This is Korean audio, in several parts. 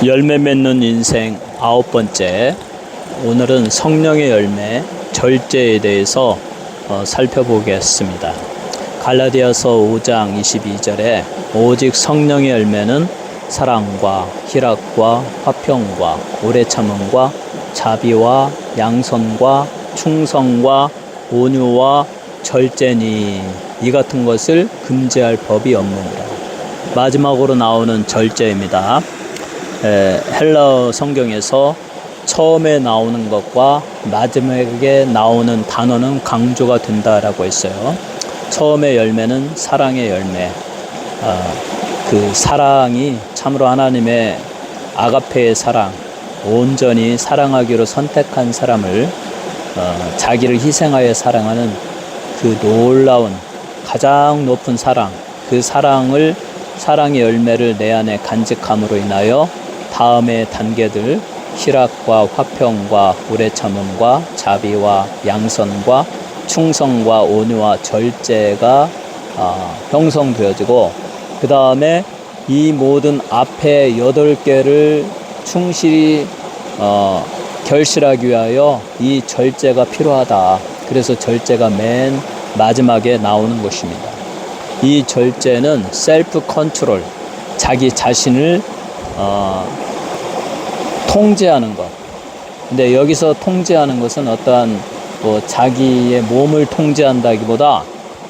열매 맺는 인생 9번째, 오늘은 성령의 열매, 절제에 대해서 살펴보겠습니다. 갈라디아서 5장 22절에 오직 성령의 열매는 사랑과 희락과 화평과 오래 참음과 자비와 양선과 충성과 온유와 절제니 이 같은 것을 금지할 법이 없느니라. 마지막으로 나오는 절제입니다. 헬라어 성경에서 처음에 나오는 것과 마지막에 나오는 단어는 강조가 된다라고 했어요. 처음의 열매는 사랑의 열매. 그 사랑이 참으로 하나님의 아가페의 사랑, 온전히 사랑하기로 선택한 사람을 자기를 희생하여 사랑하는 그 놀라운 가장 높은 사랑, 그 사랑의 열매를 내 안에 간직함으로 인하여 다음의 단계들, 희락과 화평과 오래 참음과 자비와 양선과 충성과 온유와 절제가 형성되어지고, 그 다음에 이 모든 앞에 8개를 충실히 결실하기 위하여 이 절제가 필요하다. 그래서 절제가 맨 마지막에 나오는 것입니다. 이 절제는 셀프 컨트롤, 자기 자신을 통제하는 것. 근데 여기서 통제하는 것은 어떠한 자기의 몸을 통제한다기보다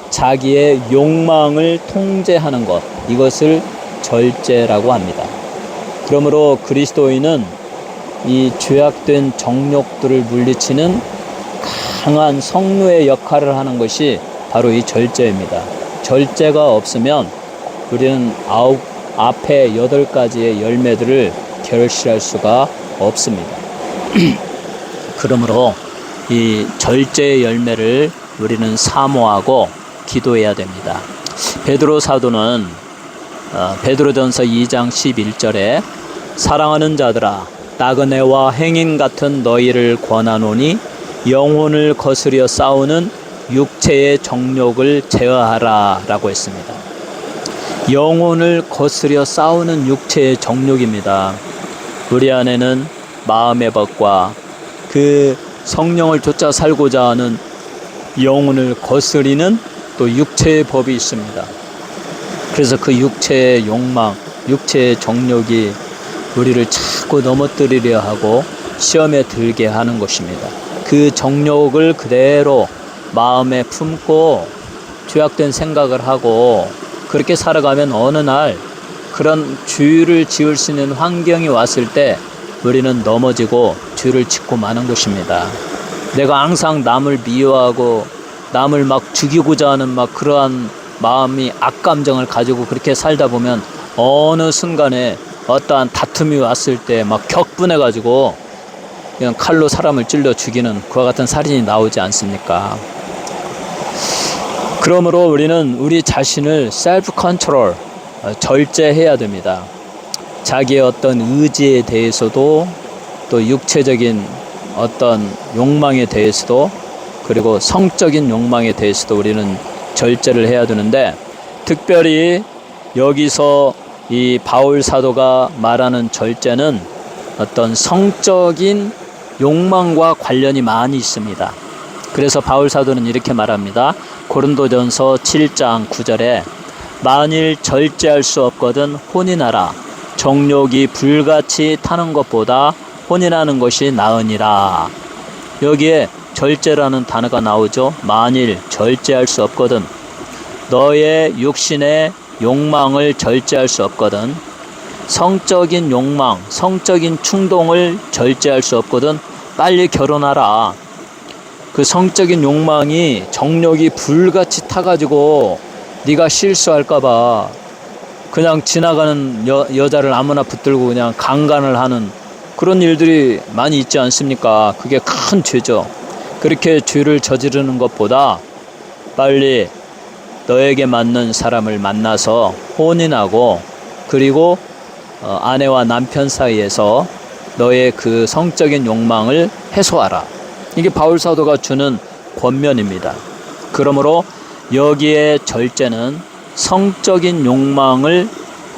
자기의 욕망을 통제하는 것, 이것을 절제라고 합니다. 그러므로 그리스도인은 이 죄악된 정욕들을 물리치는 강한 성루의 역할을 하는 것이 바로 이 절제입니다. 절제가 없으면 우리는 앞에 8가지의 열매들을 결실할 수가 없습니다. 그러므로 이 절제의 열매를 우리는 사모하고 기도해야 됩니다. 베드로 사도는 베드로전서 2장 11절에 사랑하는 자들아, 나그네와 행인 같은 너희를 권하노니 영혼을 거스려 싸우는 육체의 정욕을 제어하라 라고 했습니다. 영혼을 거스려 싸우는 육체의 정욕입니다. 우리 안에는 마음의 법과 그 성령을 쫓아 살고자 하는 영혼을 거스리는 또 육체의 법이 있습니다. 그래서 그 육체의 욕망, 육체의 정욕이 우리를 자꾸 넘어뜨리려 하고 시험에 들게 하는 것입니다. 그 정욕을 그대로 마음에 품고 죄악된 생각을 하고 그렇게 살아가면 어느 날 그런 죄를 지을 수 있는 환경이 왔을 때 우리는 넘어지고 죄를 짓고 마는 것입니다. 내가 항상 남을 미워하고 남을 막 죽이고자 하는 막 그러한 마음이 악감정을 가지고 그렇게 살다 보면 어느 순간에 어떠한 다툼이 왔을 때 막 격분해 가지고 그냥 칼로 사람을 찔러 죽이는 그와 같은 살인이 나오지 않습니까? 그러므로 우리는 우리 자신을 셀프 컨트롤, 절제해야 됩니다. 자기의 어떤 의지에 대해서도, 또 육체적인 어떤 욕망에 대해서도, 그리고 성적인 욕망에 대해서도 우리는 절제를 해야 되는데, 특별히 여기서 이 바울 사도가 말하는 절제는 어떤 성적인 욕망과 관련이 많이 있습니다. 그래서 바울 사도는 이렇게 말합니다. 고린도전서 7장 9절에 만일 절제할 수 없거든 혼인하라. 정욕이 불같이 타는 것보다 혼인하는 것이 나으니라. 여기에 절제라는 단어가 나오죠. 만일 절제할 수 없거든, 너의 육신의 욕망을 절제할 수 없거든, 성적인 욕망, 성적인 충동을 절제할 수 없거든, 빨리 결혼하라. 그 성적인 욕망이, 정욕이 불같이 타가지고 네가 실수할까봐 그냥 지나가는 여자를 아무나 붙들고 그냥 강간을 하는 그런 일들이 많이 있지 않습니까? 그게 큰 죄죠. 그렇게 죄를 저지르는 것보다 빨리 너에게 맞는 사람을 만나서 혼인하고, 그리고 아내와 남편 사이에서 너의 그 성적인 욕망을 해소하라. 이게 바울 사도가 주는 권면입니다. 그러므로 여기에 절제는 성적인 욕망을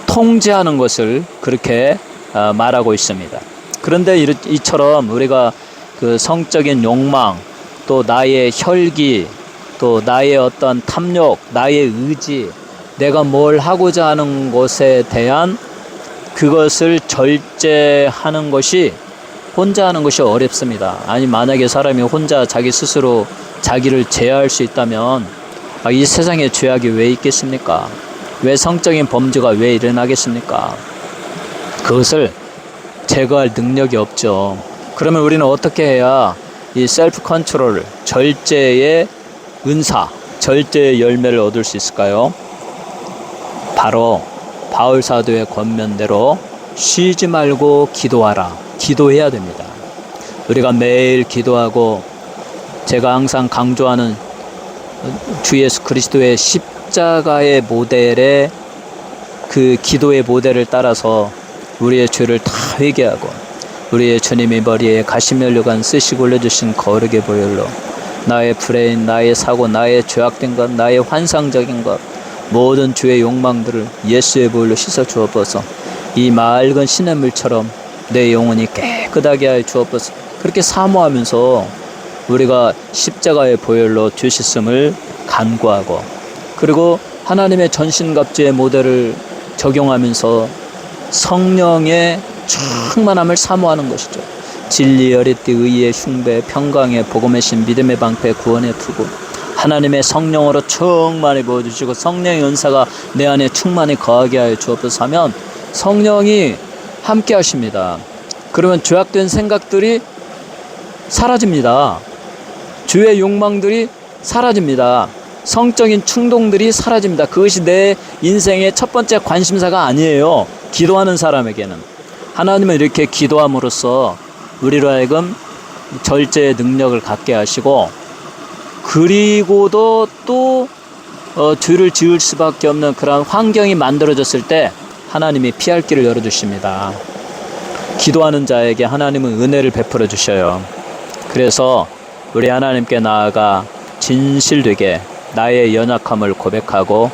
통제하는 것을 그렇게 말하고 있습니다. 그런데 이처럼 우리가 그 성적인 욕망, 또 나의 혈기, 또 나의 어떤 탐욕, 나의 의지, 내가 뭘 하고자 하는 것에 대한 그것을 절제하는 것이, 혼자 하는 것이 어렵습니다. 아니, 만약에 사람이 혼자 자기 스스로 자기를 제어할 수 있다면 이 세상에 죄악이 왜 있겠습니까? 왜 성적인 범죄가 왜 일어나겠습니까? 그것을 제거할 능력이 없죠. 그러면 우리는 어떻게 해야 이 셀프 컨트롤, 절제의 은사, 절제의 열매를 얻을 수 있을까요? 바로 바울 사도의 권면대로 쉬지 말고 기도하라. 기도해야 됩니다. 우리가 매일 기도하고, 제가 항상 강조하는 주 예수 그리스도의 십자가의 모델에, 그 기도의 모델을 따라서 우리의 죄를 다 회개하고, 우리의 주님이 머리에 가시면류관 쓰시고 올려주신 거룩의 보혈로 나의 브레인, 나의 사고, 나의 죄악된 것, 나의 환상적인 것, 모든 주의 욕망들을 예수의 보혈로 씻어 주옵소서. 이 맑은 시냇물처럼 내 영혼이 깨끗하게 하여 주옵소서. 그렇게 사모하면서 우리가 십자가의 보혈로 주셨음을 간구하고, 그리고 하나님의 전신갑주의 모델을 적용하면서 성령의 충만함을 사모하는 것이죠. 진리의 어릿띠, 의의 흉배, 평강의 복음의 신, 믿음의 방패, 구원의 투구, 하나님의 성령으로 충만히 부어주시고 성령의 은사가 내 안에 충만히 거하게 하여 주옵소서 하면 성령이 함께 하십니다. 그러면 죄악된 생각들이 사라집니다. 죄의 욕망들이 사라집니다. 성적인 충동들이 사라집니다. 그것이 내 인생의 첫 번째 관심사가 아니에요. 기도하는 사람에게는. 하나님은 이렇게 기도함으로써 우리로 하여금 절제의 능력을 갖게 하시고, 그리고도 또 죄를 지을 수밖에 없는 그런 환경이 만들어졌을 때 하나님이 피할 길을 열어주십니다. 기도하는 자에게 하나님은 은혜를 베풀어 주셔요. 그래서 우리 하나님께 나아가 진실되게 나의 연약함을 고백하고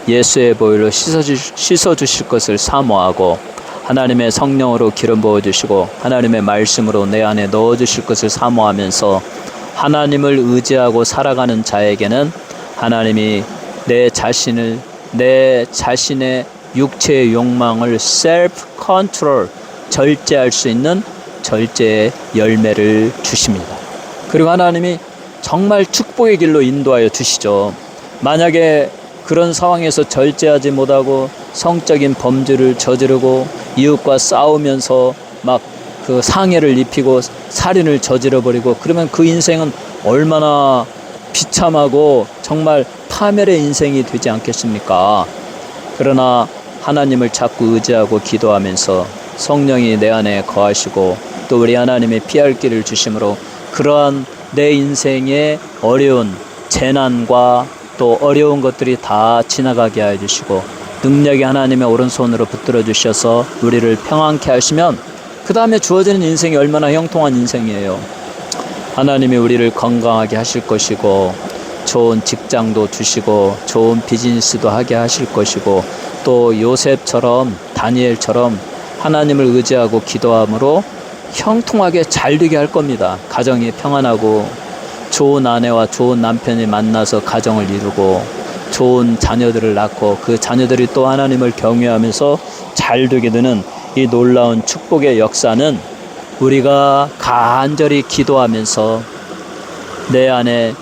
예수의 보혈로 씻어주실 것을 사모하고, 하나님의 성령으로 기름 부어주시고 하나님의 말씀으로 내 안에 넣어주실 것을 사모하면서 하나님을 의지하고 살아가는 자에게는 하나님이 내 자신의 육체의 욕망을 셀프 컨트롤, 절제할 수 있는 절제의 열매를 주십니다. 그리고 하나님이 정말 축복의 길로 인도하여 주시죠. 만약에 그런 상황에서 절제하지 못하고 성적인 범죄를 저지르고 이웃과 싸우면서 막 그 상해를 입히고 살인을 저질러버리고, 그러면 그 인생은 얼마나 비참하고 정말 파멸의 인생이 되지 않겠습니까? 그러나 하나님을 자꾸 의지하고 기도하면서 성령이 내 안에 거하시고 또 우리 하나님의 피할 길을 주심으로 그러한 내 인생의 어려운 재난과 또 어려운 것들이 다 지나가게 하여 주시고, 능력이 하나님의 오른손으로 붙들어 주셔서 우리를 평안케 하시면 그 다음에 주어지는 인생이 얼마나 형통한 인생이에요. 하나님이 우리를 건강하게 하실 것이고, 좋은 직장도 주시고 좋은 비즈니스도 하게 하실 것이고, 또 요셉처럼 다니엘처럼 하나님을 의지하고 기도함으로 형통하게 잘 되게 할 겁니다. 가정이 평안하고 좋은 아내와 좋은 남편이 만나서 가정을 이루고 좋은 자녀들을 낳고 그 자녀들이 또 하나님을 경외하면서 잘 되게 되는 이 놀라운 축복의 역사는 우리가 간절히 기도하면서 내 안에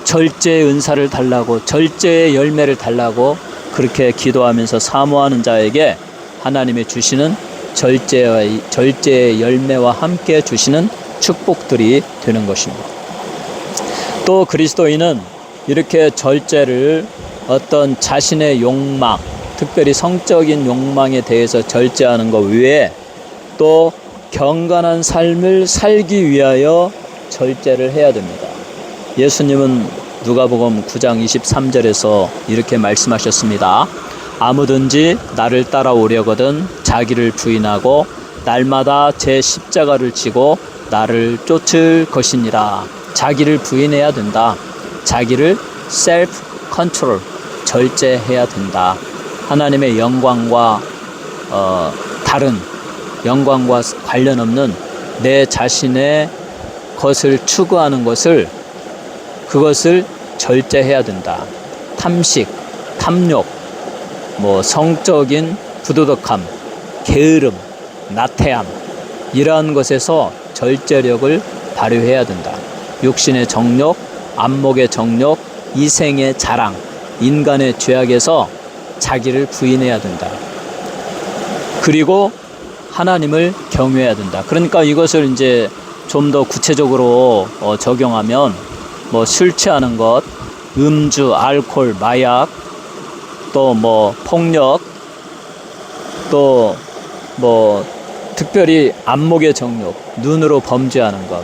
절제의 은사를 달라고, 절제의 열매를 달라고 그렇게 기도하면서 사모하는 자에게 하나님이 주시는 절제의 열매와 함께 주시는 축복들이 되는 것입니다. 또 그리스도인은 이렇게 절제를 어떤 자신의 욕망, 특별히 성적인 욕망에 대해서 절제하는 것 외에 또 경건한 삶을 살기 위하여 절제를 해야 됩니다. 예수님은 누가복음 9장 23절에서 이렇게 말씀하셨습니다. 아무든지 나를 따라오려거든 자기를 부인하고 날마다 제 십자가를 지고 나를 쫓을 것이니라. 자기를 부인해야 된다. 자기를 셀프 컨트롤, 절제해야 된다. 하나님의 영광과 다른 영광과 관련 없는 내 자신의 것을 추구하는 그것을 절제해야 된다. 탐식, 탐욕, 성적인 부도덕함, 게으름, 나태함, 이러한 것에서 절제력을 발휘해야 된다. 육신의 정욕, 안목의 정욕, 이생의 자랑, 인간의 죄악에서 자기를 부인해야 된다. 그리고 하나님을 경외해야 된다. 그러니까 이것을 이제 좀 더 구체적으로 적용하면 술 취하는 것, 음주, 알코올, 마약, 또 폭력, 또 특별히 안목의 정욕, 눈으로 범죄하는 것.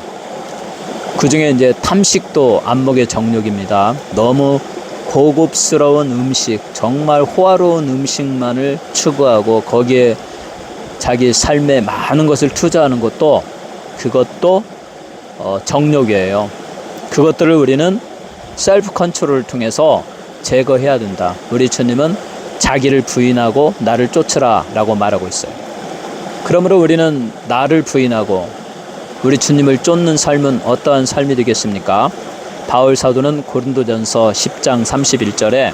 그 중에 이제 탐식도 안목의 정욕입니다. 너무 고급스러운 음식, 정말 호화로운 음식만을 추구하고 거기에 자기 삶에 많은 것을 투자하는 그것도 정욕이에요. 그것들을 우리는 셀프 컨트롤을 통해서 제거해야 된다. 우리 주님은 자기를 부인하고 나를 쫓으라 라고 말하고 있어요. 그러므로 우리는 나를 부인하고 우리 주님을 쫓는 삶은 어떠한 삶이 되겠습니까? 바울 사도는 고린도전서 10장 31절에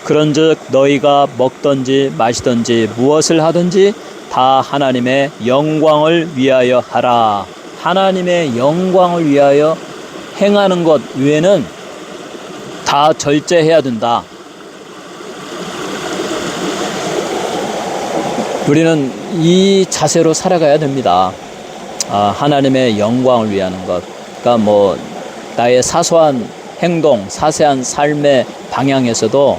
그런즉 너희가 먹든지 마시든지 무엇을 하든지 다 하나님의 영광을 위하여 하라. 하나님의 영광을 위하여 행하는 것 외에는 다 절제해야 된다. 우리는 이 자세로 살아가야 됩니다. 하나님의 영광을 위하는 것. 그러니까 나의 사소한 행동, 사소한 삶의 방향에서도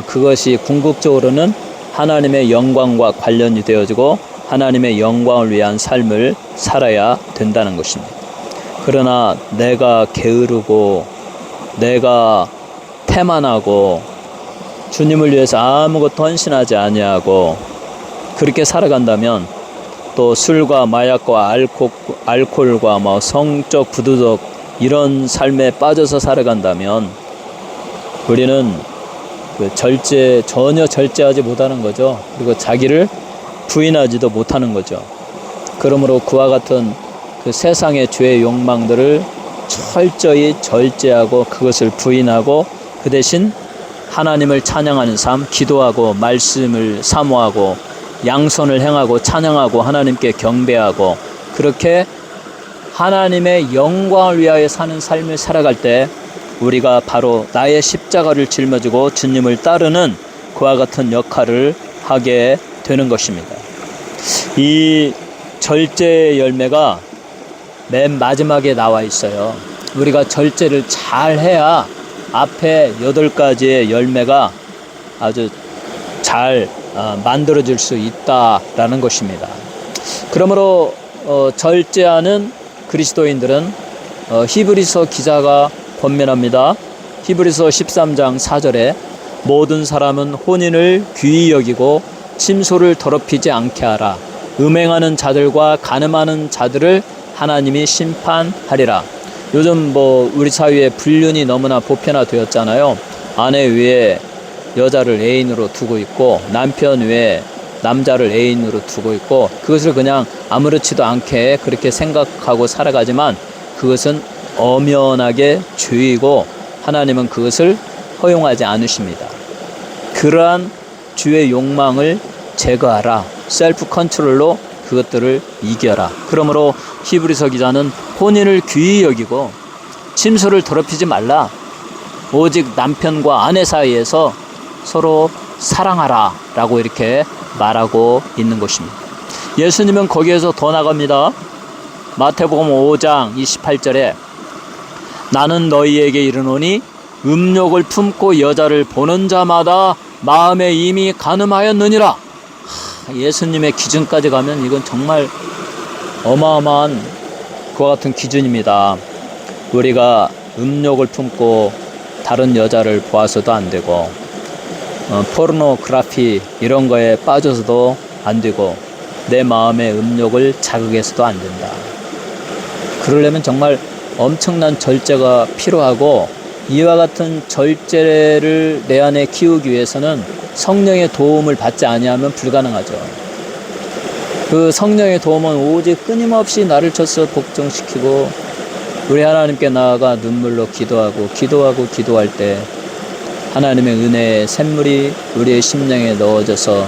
그것이 궁극적으로는 하나님의 영광과 관련이 되어지고 하나님의 영광을 위한 삶을 살아야 된다는 것입니다. 그러나 내가 게으르고 내가 태만하고 주님을 위해서 아무것도 헌신하지 아니하고 그렇게 살아간다면 또 술과 마약과 알코올과 성적 부도덕 이런 삶에 빠져서 살아간다면 우리는 전혀 절제하지 못하는 거죠. 그리고 자기를 부인하지도 못하는 거죠. 그러므로 그와 같은 그 세상의 죄의 욕망들을 철저히 절제하고 그것을 부인하고 그 대신 하나님을 찬양하는 삶, 기도하고 말씀을 사모하고 양손을 행하고 찬양하고 하나님께 경배하고 그렇게 하나님의 영광을 위하여 사는 삶을 살아갈 때 우리가 바로 나의 십자가를 짊어지고 주님을 따르는 그와 같은 역할을 하게 되는 것입니다. 이 절제의 열매가 맨 마지막에 나와 있어요. 우리가 절제를 잘 해야 앞에 8가지의 열매가 아주 잘 만들어질 수 있다라는 것입니다. 그러므로 절제하는 그리스도인들은 히브리서 기자가 번면합니다. 히브리서 13장 4절에 모든 사람은 혼인을 귀히 여기고 침소를 더럽히지 않게 하라. 음행하는 자들과 간음하는 자들을 하나님이 심판하리라. 요즘 우리 사회에 불륜이 너무나 보편화되었잖아요. 아내 위에 여자를 애인으로 두고 있고 남편 위에 남자를 애인으로 두고 있고 그것을 그냥 아무렇지도 않게 그렇게 생각하고 살아가지만 그것은 엄연하게 죄이고 하나님은 그것을 허용하지 않으십니다. 그러한 주의 욕망을 제거하라. 셀프 컨트롤로 그것들을 이겨라. 그러므로 히브리서 기자는 혼인을 귀히 여기고 침소를 더럽히지 말라. 오직 남편과 아내 사이에서 서로 사랑하라 라고 이렇게 말하고 있는 것입니다. 예수님은 거기에서 더 나갑니다. 마태복음 5장 28절에 나는 너희에게 이르노니 음욕을 품고 여자를 보는 자마다 마음에 이미 간음하였느니라. 예수님의 기준까지 가면 이건 정말 어마어마한 그와 같은 기준입니다. 우리가 음욕을 품고 다른 여자를 보아서도 안 되고 포르노그래피 이런 거에 빠져서도 안 되고 내 마음의 음욕을 자극해서도 안 된다. 그러려면 정말 엄청난 절제가 필요하고 이와 같은 절제를 내 안에 키우기 위해서는 성령의 도움을 받지 아니하면 불가능하죠. 그 성령의 도움은 오직 끊임없이 나를 쳐서 복종시키고 우리 하나님께 나아가 눈물로 기도할 때 하나님의 은혜의 샘물이 우리의 심령에 넣어져서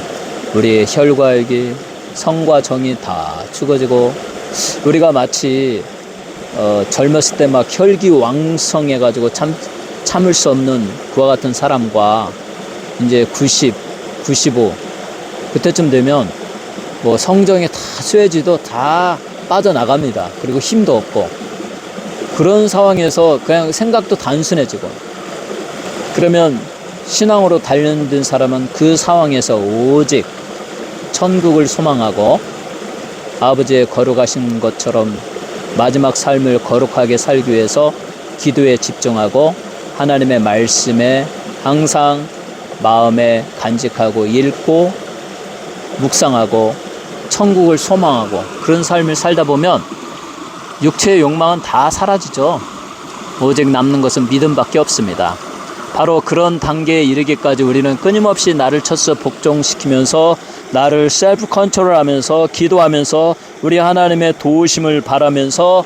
우리의 혈과 육이 성과 정이 다 죽어지고 우리가 마치 젊었을 때 막 혈기왕성해가지고 참을 수 없는 그와 같은 사람과 이제 90, 95 그때쯤 되면 뭐 성정이 다 쇠지도 다 빠져나갑니다. 그리고 힘도 없고 그런 상황에서 그냥 생각도 단순해지고 그러면 신앙으로 단련된 사람은 그 상황에서 오직 천국을 소망하고 아버지의 거룩하신 것처럼 마지막 삶을 거룩하게 살기 위해서 기도에 집중하고 하나님의 말씀에 항상 마음에 간직하고 읽고 묵상하고 천국을 소망하고 그런 삶을 살다 보면 육체의 욕망은 다 사라지죠. 오직 남는 것은 믿음밖에 없습니다. 바로 그런 단계에 이르기까지 우리는 끊임없이 나를 쳐서 복종시키면서 나를 셀프 컨트롤하면서 기도하면서 우리 하나님의 도우심을 바라면서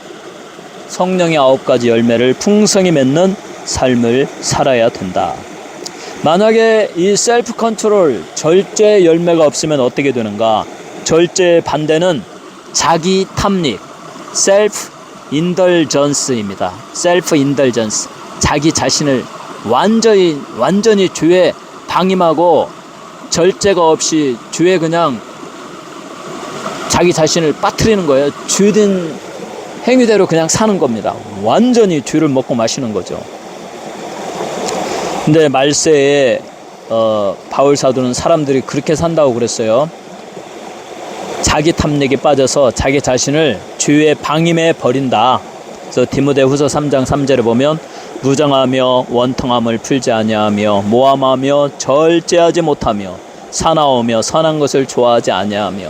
성령의 9가지 열매를 풍성히 맺는 삶을 살아야 된다. 만약에 이 셀프 컨트롤 절제 열매가 없으면 어떻게 되는가? 절제의 반대는 자기 탐닉 셀프 인덜전스입니다. 셀프 인덜전스 자기 자신을 완전히 죄에 방임하고 절제가 없이 죄에 그냥 자기 자신을 빠뜨리는 거예요. 죄된 행위대로 그냥 사는 겁니다. 완전히 죄를 먹고 마시는 거죠. 근데 말세에 바울 사도는 사람들이 그렇게 산다고 그랬어요. 자기 탐닉에 빠져서 자기 자신을 죄의 방임에 버린다. 그래서 디모데후서 3장 3절에 보면 무정하며 원통함을 풀지 아니하며 모함하며 절제하지 못하며 사나우며 선한 것을 좋아하지 아니하며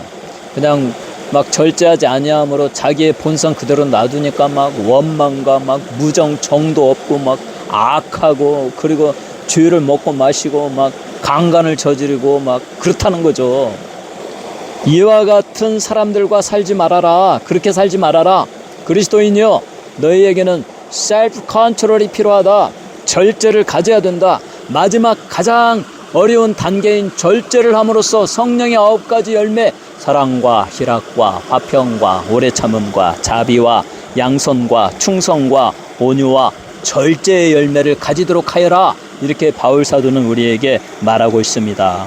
그냥 막 절제하지 아니함으로 자기의 본성 그대로 놔두니까 막 원망과 막 무정 정도 없고 막 악하고 그리고 죄를 먹고 마시고 막 강간을 저지르고 막 그렇다는 거죠. 이와 같은 사람들과 살지 말아라. 그렇게 살지 말아라. 그리스도인이여 너희에게는 셀프 컨트롤이 필요하다. 절제를 가져야 된다. 마지막 가장 어려운 단계인 절제를 함으로써 성령의 9가지 열매 사랑과 희락과 화평과 오래 참음과 자비와 양선과 충성과 온유와 절제의 열매를 가지도록 하여라. 이렇게 바울 사도는 우리에게 말하고 있습니다.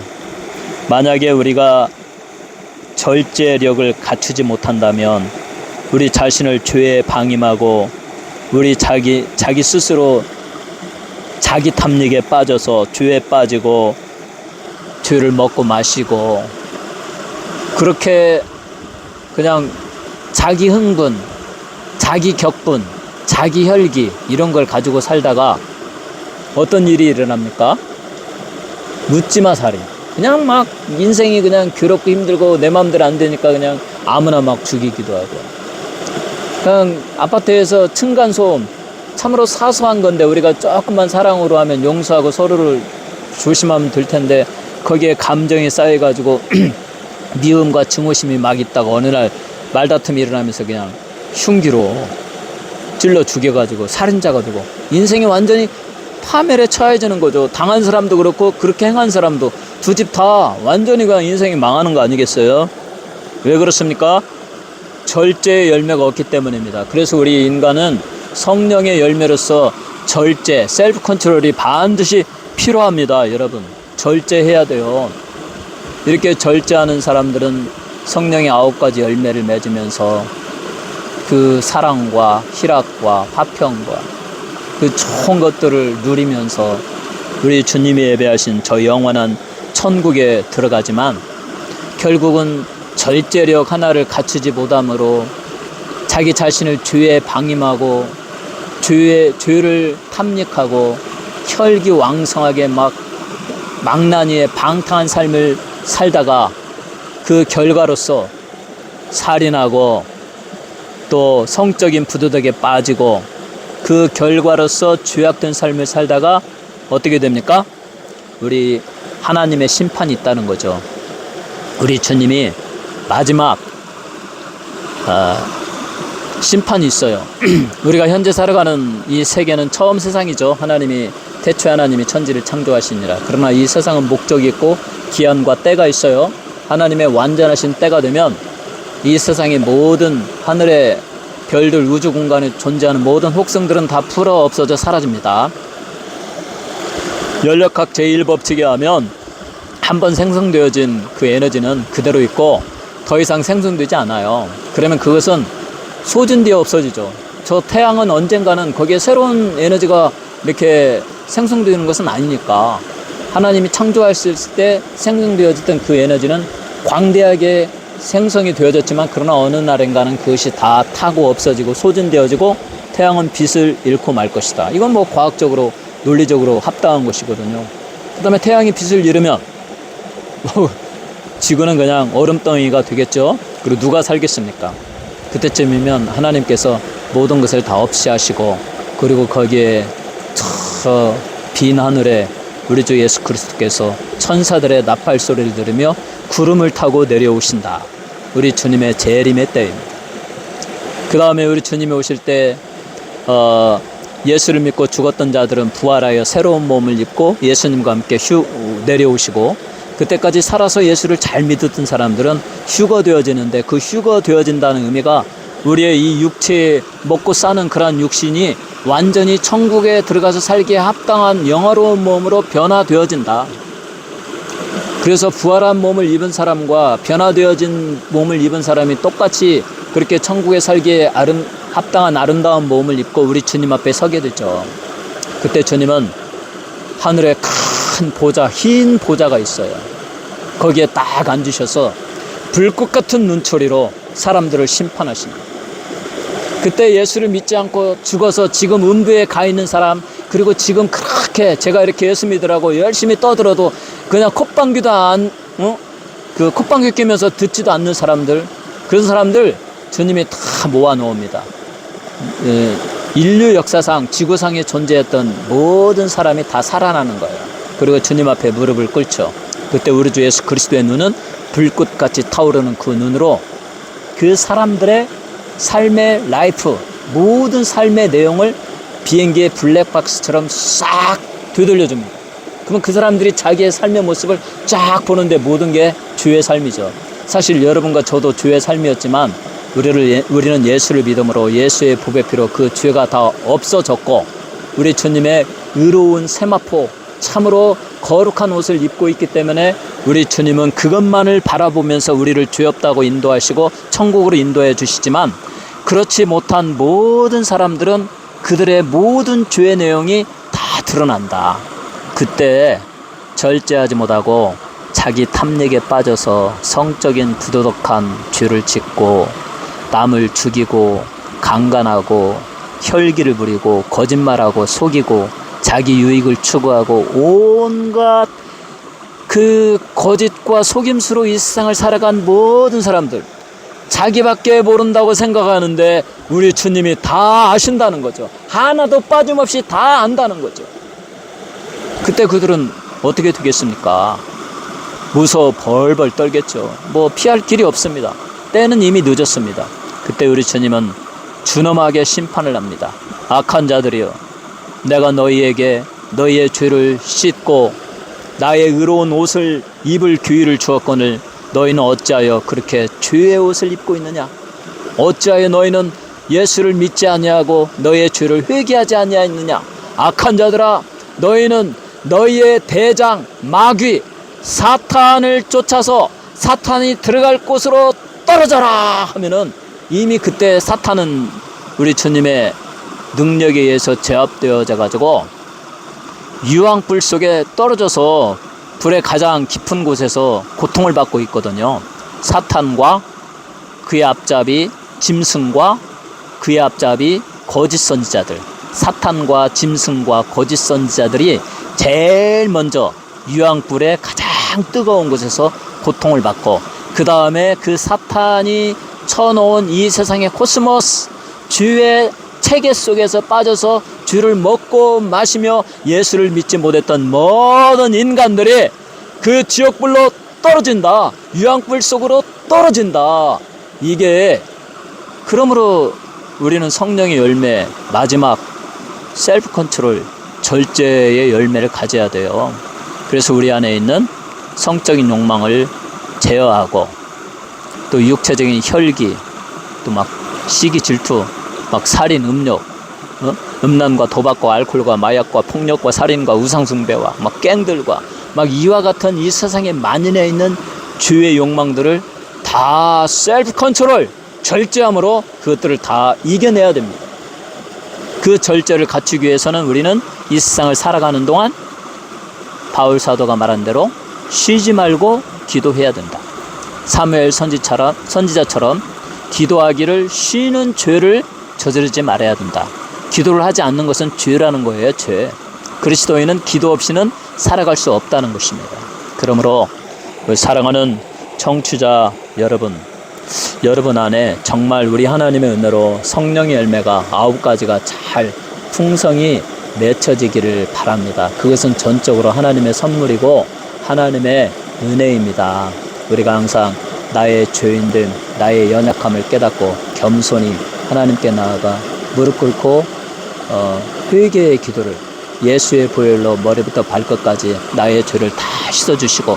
만약에 우리가 절제력을 갖추지 못한다면 우리 자신을 죄에 방임하고 우리 자기 스스로 자기 탐닉에 빠져서 죄에 빠지고 죄를 먹고 마시고 그렇게 그냥 자기 흥분, 자기 격분, 자기 혈기 이런 걸 가지고 살다가 어떤 일이 일어납니까? 묻지마 살인. 그냥 막 인생이 그냥 괴롭고 힘들고 내 마음대로 안 되니까 그냥 아무나 막 죽이기도 하고 그냥 아파트에서 층간소음 참으로 사소한 건데 우리가 조금만 사랑으로 하면 용서하고 서로를 조심하면 될 텐데 거기에 감정이 쌓여가지고 미움과 증오심이 막 있다가 어느 날 말다툼이 일어나면서 그냥 흉기로 찔러 죽여가지고 살인자가 되고 인생이 완전히 파멸에 처해지는 거죠. 당한 사람도 그렇고 그렇게 행한 사람도 두 집 다 완전히 그냥 인생이 망하는 거 아니겠어요? 왜 그렇습니까? 절제의 열매가 없기 때문입니다. 그래서 우리 인간은 성령의 열매로서 절제, 셀프 컨트롤이 반드시 필요합니다. 여러분 절제해야 돼요. 이렇게 절제하는 사람들은 성령의 9가지 열매를 맺으면서 그 사랑과 희락과 화평과 그 좋은 것들을 누리면서 우리 주님이 예배하신 저 영원한 천국에 들어가지만 결국은 절제력 하나를 갖추지 못함으로 자기 자신을 죄에 방임하고 죄를 탐닉하고 혈기왕성하게 막 망나니에 방탕한 삶을 살다가 그 결과로서 살인하고 또 성적인 부도덕에 빠지고 그 결과로서 죄악된 삶을 살다가 어떻게 됩니까? 우리 하나님의 심판이 있다는 거죠. 우리 주님이 마지막 심판이 있어요. 우리가 현재 살아가는 이 세계는 처음 세상이죠. 태초에 하나님이 천지를 창조하시니라. 그러나 이 세상은 목적이 있고 기한과 때가 있어요. 하나님의 완전하신 때가 되면 이 세상의 모든 하늘의 별들, 우주 공간에 존재하는 모든 혹성들은 다 풀어 없어져 사라집니다. 연력학 제1법칙에 하면 한번 생성되어진 그 에너지는 그대로 있고 더 이상 생성되지 않아요. 그러면 그것은 소진되어 없어지죠. 저 태양은 언젠가는 거기에 새로운 에너지가 이렇게 생성되는 것은 아니니까 하나님이 창조하실 때 생성되어졌던 그 에너지는 광대하게 생성이 되어졌지만 그러나 어느 날인가는 그것이 다 타고 없어지고 소진되어지고 태양은 빛을 잃고 말 것이다. 이건 뭐 과학적으로 논리적으로 합당한 것이거든요. 그 다음에 태양이 빛을 잃으면 지구는 그냥 얼음덩이가 되겠죠. 그리고 누가 살겠습니까? 그때쯤이면 하나님께서 모든 것을 다 없이 하시고 그리고 거기에 저 빈 하늘에 우리 주 예수 그리스도께서 천사들의 나팔 소리를 들으며 구름을 타고 내려오신다. 우리 주님의 재림의 때입니다. 그 다음에 우리 주님이 오실 때 예수를 믿고 죽었던 자들은 부활하여 새로운 몸을 입고 예수님과 함께 내려오시고 그때까지 살아서 예수를 잘 믿었던 사람들은 휴거되어지는데 그 휴거되어진다는 의미가 우리의 이 육체에 먹고 사는 그러한 육신이 완전히 천국에 들어가서 살기에 합당한 영화로운 몸으로 변화되어진다. 그래서 부활한 몸을 입은 사람과 변화되어진 몸을 입은 사람이 똑같이 그렇게 천국에 살기에 합당한 아름다운 몸을 입고 우리 주님 앞에 서게 되죠. 그때 주님은 하늘에 큰 보좌, 흰 보좌가 있어요. 거기에 딱 앉으셔서 불꽃 같은 눈초리로 사람들을 심판하십니다. 그때 예수를 믿지 않고 죽어서 지금 음부에 가 있는 사람, 그리고 지금 그렇게 제가 이렇게 예수 믿으라고 열심히 떠들어도 그냥 그 콧방귀 뀌면서 듣지도 않는 사람들, 그런 사람들 주님이 다 모아 놓습니다. 인류 역사상 지구상에 존재했던 모든 사람이 다 살아나는 거예요. 그리고 주님 앞에 무릎을 꿇죠. 그때 우리 주 예수 그리스도의 눈은 불꽃같이 타오르는 그 눈으로 그 사람들의 삶의 라이프, 모든 삶의 내용을 비행기의 블랙박스처럼 싹 되돌려줍니다. 그러면 그 사람들이 자기의 삶의 모습을 쫙 보는데 모든 게 주의 삶이죠. 사실 여러분과 저도 주의 삶이었지만 우리는 예수를 믿음으로 예수의 보배 피로 그 죄가 다 없어졌고 우리 주님의 의로운 세마포 참으로 거룩한 옷을 입고 있기 때문에 우리 주님은 그것만을 바라보면서 우리를 죄 없다고 인도하시고 천국으로 인도해 주시지만 그렇지 못한 모든 사람들은 그들의 모든 죄의 내용이 다 드러난다. 그때 절제하지 못하고 자기 탐닉에 빠져서 성적인 부도덕한 죄를 짓고 남을 죽이고 강간하고 혈기를 부리고 거짓말하고 속이고 자기 유익을 추구하고 온갖 그 거짓과 속임수로 이 세상을 살아간 모든 사람들, 자기밖에 모른다고 생각하는데 우리 주님이 다 아신다는 거죠. 하나도 빠짐없이 다 안다는 거죠. 그때 그들은 어떻게 되겠습니까? 무서워 벌벌 떨겠죠. 뭐 피할 길이 없습니다. 때는 이미 늦었습니다. 그때 우리 주님은 준엄하게 심판을 합니다. 악한 자들이여, 내가 너희에게 너희의 죄를 씻고 나의 의로운 옷을 입을 기회를 주었거늘 너희는 어찌하여 그렇게 죄의 옷을 입고 있느냐? 어찌하여 너희는 예수를 믿지 아니하고 너희의 죄를 회개하지 아니하였느냐? 악한 자들아, 너희는 너희의 대장 마귀 사탄을 쫓아서 사탄이 들어갈 곳으로 떨어져라 하면은 이미 그때 사탄은 우리 주님의 능력에 의해서 제압되어져 가지고 유황불 속에 떨어져서 불의 가장 깊은 곳에서 고통을 받고 있거든요. 사탄과 그의 앞잡이 짐승과 그의 앞잡이 거짓 선지자들, 사탄과 짐승과 거짓 선지자들이 제일 먼저 유황불의 가장 뜨거운 곳에서 고통을 받고 그 다음에 그 사탄이 쳐놓은 이 세상의 코스모스 주의 체계 속에서 빠져서 주를 먹고 마시며 예수를 믿지 못했던 모든 인간들이 그 지옥불로 떨어진다. 유황불 속으로 떨어진다. 이게 그러므로 우리는 성령의 열매, 마지막 셀프 컨트롤, 절제의 열매를 가져야 돼요. 그래서 우리 안에 있는 성적인 욕망을 제어하고, 또 육체적인 혈기, 또 막 시기 질투, 막 살인, 음욕, 음란과 도박과 알코올과 마약과 폭력과 살인과 우상숭배와 막 갱들과 막 이와 같은 이 세상에 만연해 있는 죄의 욕망들을 다 셀프 컨트롤, 절제함으로 그것들을 다 이겨내야 됩니다. 그 절제를 갖추기 위해서는 우리는 이 세상을 살아가는 동안 바울 사도가 말한 대로 쉬지 말고 기도해야 된다. 사무엘 선지자처럼 기도하기를 쉬는 죄를 저지르지 말아야 된다. 기도를 하지 않는 것은 죄라는 거예요. 죄. 그리스도인은 기도 없이는 살아갈 수 없다는 것입니다. 그러므로 사랑하는 청취자 여러분 안에 정말 우리 하나님의 은혜로 성령의 열매가 9가지가 잘 풍성히 맺혀지기를 바랍니다. 그것은 전적으로 하나님의 선물이고 하나님의 은혜입니다. 우리가 항상 나의 죄인됨, 나의 연약함을 깨닫고 겸손히 하나님께 나아가 무릎 꿇고 회개의 기도를 예수의 보혈로 머리부터 발끝까지 나의 죄를 다 씻어주시고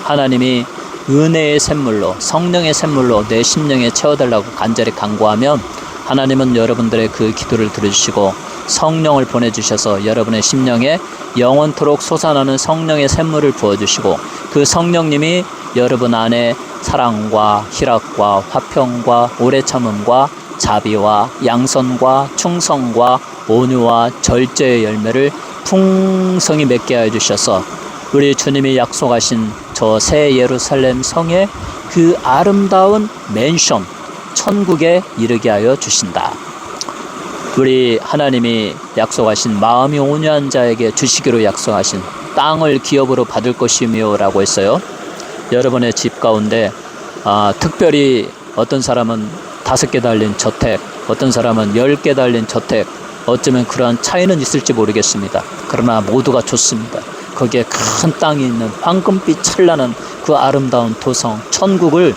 하나님이 은혜의 샘물로, 성령의 샘물로 내 심령에 채워달라고 간절히 간구하면 하나님은 여러분들의 그 기도를 들어주시고 성령을 보내주셔서 여러분의 심령에 영원토록 솟아나는 성령의 샘물을 부어주시고 그 성령님이 여러분 안에 사랑과 희락과 화평과 오래 참음과 자비와 양선과 충성과 온유와 절제의 열매를 풍성히 맺게 하여 주셔서 우리 주님이 약속하신 저 새 예루살렘 성의 그 아름다운 맨션 천국에 이르게 하여 주신다. 우리 하나님이 약속하신 마음이 온유한 자에게 주시기로 약속하신 땅을 기업으로 받을 것이며 라고 했어요. 여러분의 집 가운데 특별히 어떤 사람은 5개 달린 저택, 어떤 사람은 10개 달린 저택, 어쩌면 그러한 차이는 있을지 모르겠습니다. 그러나 모두가 좋습니다. 거기에 큰 땅이 있는 황금빛 찬란한 그 아름다운 도성 천국을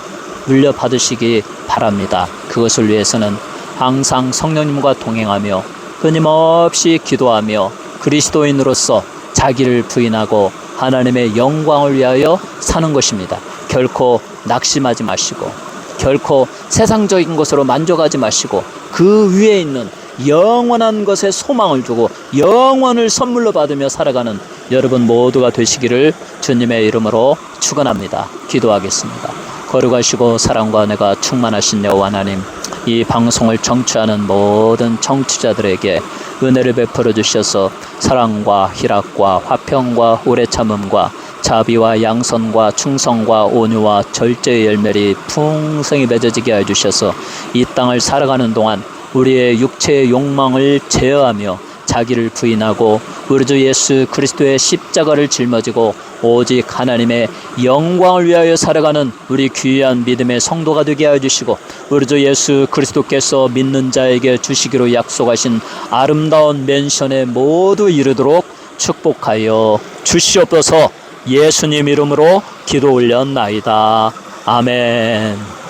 물려받으시기 바랍니다. 그것을 위해서는 항상 성령님과 동행하며 끊임없이 기도하며 그리스도인으로서 자기를 부인하고 하나님의 영광을 위하여 사는 것입니다. 결코 낙심하지 마시고 결코 세상적인 것으로 만족하지 마시고 그 위에 있는 영원한 것에 소망을 두고 영원을 선물로 받으며 살아가는 여러분 모두가 되시기를 주님의 이름으로 축원합니다. 기도하겠습니다. 거룩하시고 사랑과 은혜가 충만하신 여호와 하나님, 이 방송을 청취하는 모든 청취자들에게 은혜를 베풀어 주셔서 사랑과 희락과 화평과 오래 참음과 자비와 양선과 충성과 온유와 절제의 열매를 풍성히 맺어지게 하여 주셔서 이 땅을 살아가는 동안 우리의 육체의 욕망을 제어하며 자기를 부인하고 우리 주 예수 그리스도의 십자가를 짊어지고 오직 하나님의 영광을 위하여 살아가는 우리 귀한 믿음의 성도가 되게 하여 주시고 우리 주 예수 그리스도께서 믿는 자에게 주시기로 약속하신 아름다운 맨션에 모두 이르도록 축복하여 주시옵소서. 예수님 이름으로 기도 올렸나이다. 아멘.